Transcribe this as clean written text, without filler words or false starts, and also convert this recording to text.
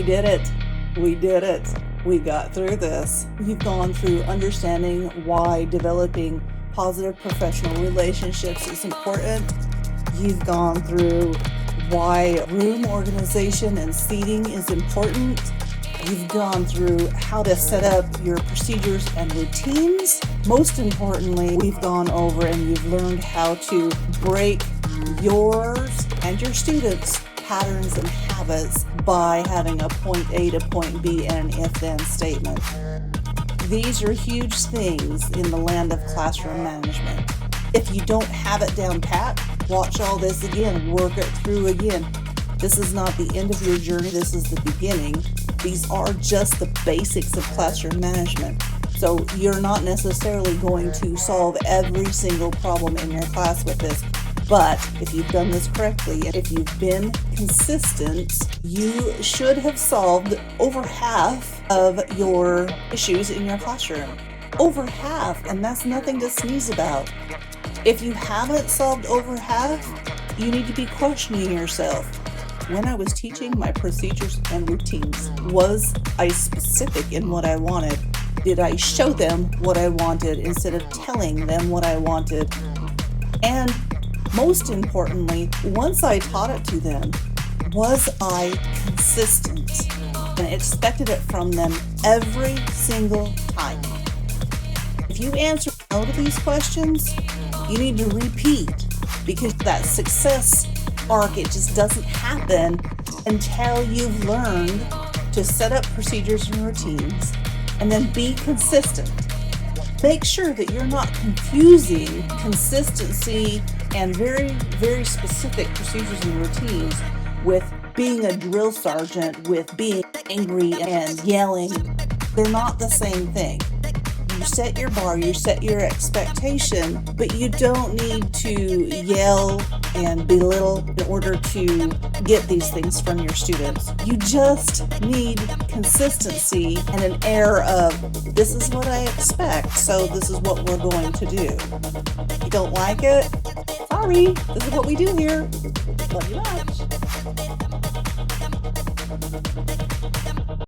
We did it. We did it. We got through this. You've gone through understanding why developing positive professional relationships is important. You've gone through why room organization and seating is important. You've gone through how to set up your procedures and routines. Most importantly, we've gone over and you've learned how to break yours and your students' patterns and habits by having a point A to point B and an if-then statement. These are huge things in the land of classroom management. If you don't have it down pat, watch all this again, work it through again. This is not the end of your journey, this is the beginning. These are just the basics of classroom management. So you're not necessarily going to solve every single problem in your class with this. But if you've done this correctly, and if you've been consistent, you should have solved over half of your issues in your classroom. Over half, and that's nothing to sneeze about. If you haven't solved over half, you need to be questioning yourself. When I was teaching my procedures and routines, was I specific in what I wanted? Did I show them what I wanted instead of telling them what I wanted? And most importantly, once I taught it to them, was I consistent and expected it from them every single time? If you answer no to these questions, you need to repeat, because that success arc, it just doesn't happen until you've learned to set up procedures and routines and then be consistent. Make sure that you're not confusing consistency and very, very specific procedures and routines with being a drill sergeant, with being angry and yelling. They're not the same thing. You set your bar, you set your expectation, but you don't need to yell and belittle in order to get these things from your students. You just need consistency and an air of, this is what I expect, so this is what we're going to do. If you don't like it, sorry, this is what we do here. Love you much.